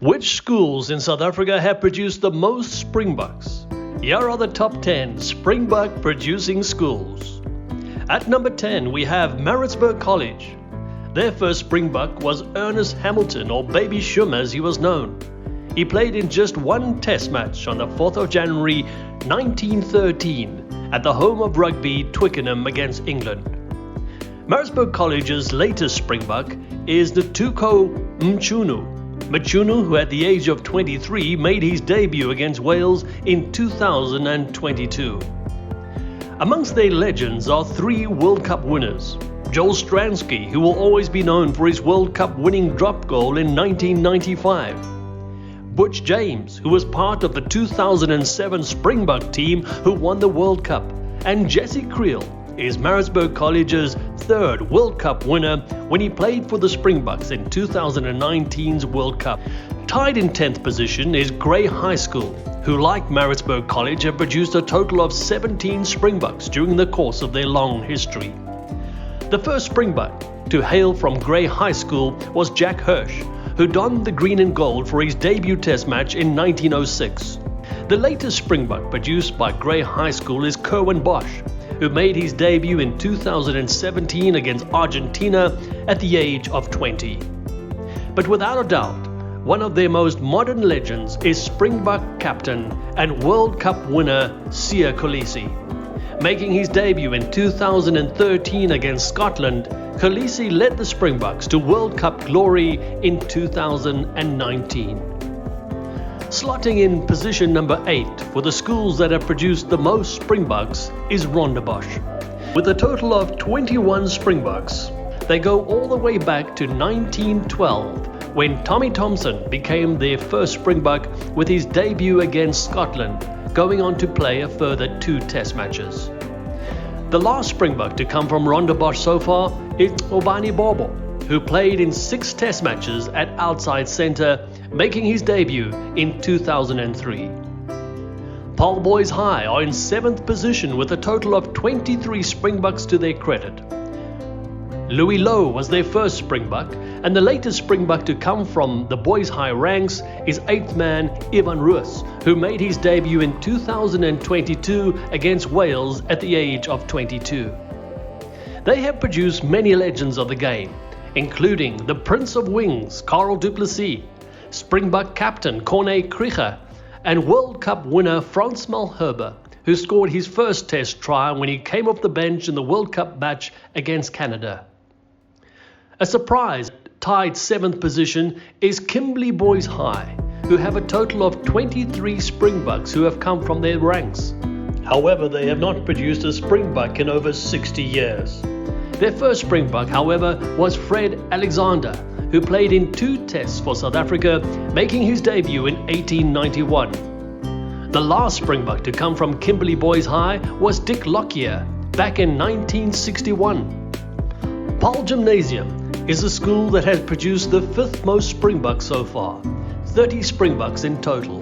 Which schools in South Africa have produced the most Springboks? Here are the top 10 Springbok producing schools. At number 10 we have Maritzburg College. Their first Springbok was Ernest Hamilton, or Baby Shum as he was known. He played in just one test match on the 4th of January 1913 at the home of rugby Twickenham against England. Maritzburg College's latest Springbok is the Tuko Mchunu, who at the age of 23 made his debut against Wales in 2022. Amongst their legends are 3 World Cup winners. Joel Stransky, who will always be known for his World Cup winning drop goal in 1995. Butch James, who was part of the 2007 Springbok team who won the World Cup. And Jesse Creel is Maritzburg College's 3rd World Cup winner when he played for the Springboks in 2019's World Cup. Tied in 10th position is Grey High School, who like Maritzburg College have produced a total of 17 Springboks during the course of their long history. The first Springbok to hail from Grey High School was Jack Hirsch, who donned the green and gold for his debut test match in 1906. The latest Springbok produced by Grey High School is Kerwin Bosch, who made his debut in 2017 against Argentina at the age of 20. But without a doubt, one of their most modern legends is Springbok captain and World Cup winner Siya Kolisi. Making his debut in 2013 against Scotland, Kolisi led the Springboks to World Cup glory in 2019. Slotting in position number 8 for the schools that have produced the most Springboks is Rondebosch. With a total of 21 Springboks, they go all the way back to 1912 when Tommy Thompson became their first Springbok with his debut against Scotland, going on to play a further 2 test matches. The last Springbok to come from Rondebosch so far is Obani Bobo, who played in 6 test matches at outside centre, making his debut in 2003. Paarl Boys High are in 7th position with a total of 23 Springboks to their credit. Louis Lowe was their first Springbok, and the latest Springbok to come from the Boys High ranks is 8th man Ivan Roos, who made his debut in 2022 against Wales at the age of 22. They have produced many legends of the game, including the Prince of Wings, Karel du Plessis, Springbok captain Corné Krige, and World Cup winner Frans Malherbe, who scored his first test try when he came off the bench in the World Cup match against Canada. A surprise, tied 7th position, is Kimberley Boys High, who have a total of 23 Springboks who have come from their ranks. However, they have not produced a Springbok in over 60 years. Their first Springbok, however, was Fred Alexander, who played in 2 tests for South Africa, making his debut in 1891. The last Springbok to come from Kimberley Boys High was Dick Lockyer, back in 1961. Paarl Gymnasium is a school that has produced the 5th most Springboks so far, 30 Springboks in total.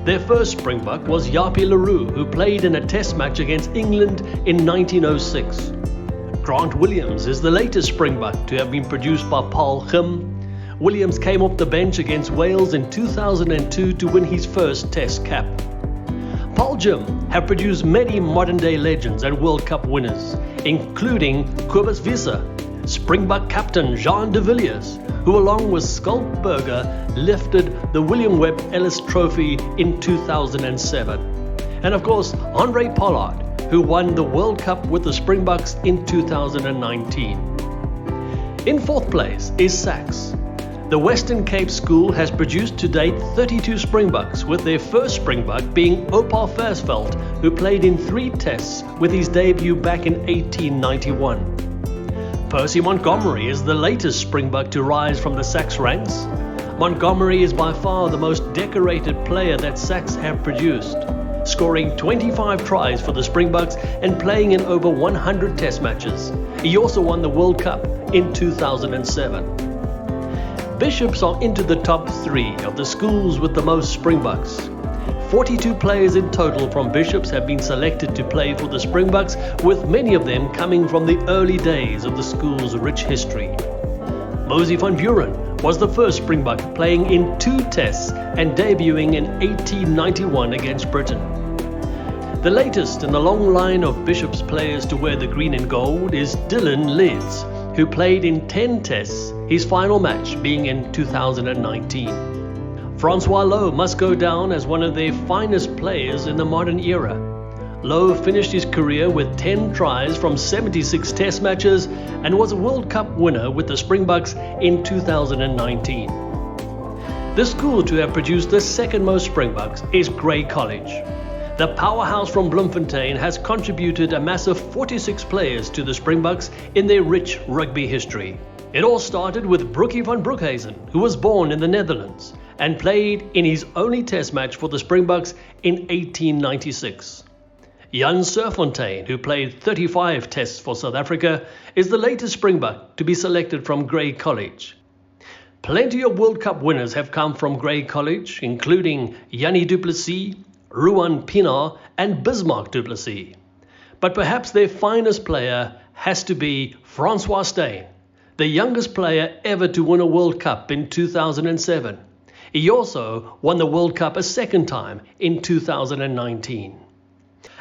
Their first Springbok was Japie Leroux, who played in a test match against England in 1906. Grant Williams is the latest Springbok to have been produced by Paarl Gym. Williams came off the bench against Wales in 2002 to win his first test cap. Paarl Gym have produced many modern-day legends and World Cup winners, including Kobus Visser, Springbok captain Jean de Villiers, who along with Skulk Burger lifted the William Webb Ellis Trophy in 2007. And of course, Andre Pollard, who won the World Cup with the Springboks in 2019. In 4th place is SACS. The Western Cape school has produced to date 32 Springboks, with their first Springbok being Opal Versveld, who played in 3 tests with his debut back in 1891. Percy Montgomery is the latest Springbok to rise from the SACS ranks. Montgomery is by far the most decorated player that SACS have produced, scoring 25 tries for the Springboks and playing in over 100 test matches. He also won the World Cup in 2007. Bishops are into the top 3 of the schools with the most Springboks. 42 players in total from Bishops have been selected to play for the Springboks, with many of them coming from the early days of the school's rich history. Mosey van Buren was the first Springbok, playing in 2 tests and debuting in 1891 against Britain. The latest in the long line of Bishop's players to wear the green and gold is Dylan Leeds, who played in 10 tests, his final match being in 2019. Francois Lowe must go down as one of their finest players in the modern era. Lowe finished his career with 10 tries from 76 test matches and was a World Cup winner with the Springboks in 2019. The school to have produced the second most Springboks is Grey College. The powerhouse from Bloemfontein has contributed a massive 46 players to the Springboks in their rich rugby history. It all started with Broekie van Broekhuizen, who was born in the Netherlands and played in his only test match for the Springboks in 1896. Jan Serfontein, who played 35 tests for South Africa, is the latest Springbok to be selected from Grey College. Plenty of World Cup winners have come from Grey College, including Jannie du Plessis, Ruan Pienaar and Bismarck du Plessis. But perhaps their finest player has to be Francois Steyn, the youngest player ever to win a World Cup in 2007. He also won the World Cup a second time in 2019.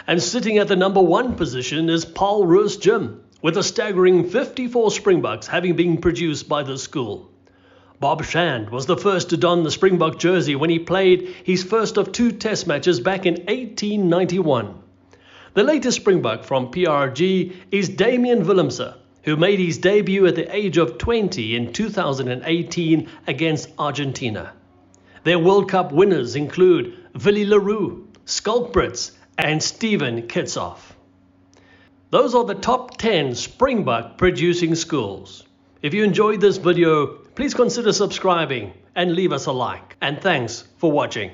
And sitting at the number 1 position is Paul Roos Gym, with a staggering 54 Springboks having been produced by the school. Bob Shand was the first to don the Springbok jersey when he played his first of 2 test matches back in 1891. The latest Springbok from PRG is Damian Willemse, who made his debut at the age of 20 in 2018 against Argentina. Their World Cup winners include Willie Leroux, Skulk Brits and Steven Kitsoff. Those are the top 10 Springbok producing schools. If you enjoyed this video, please consider subscribing and leave us a like. And thanks for watching.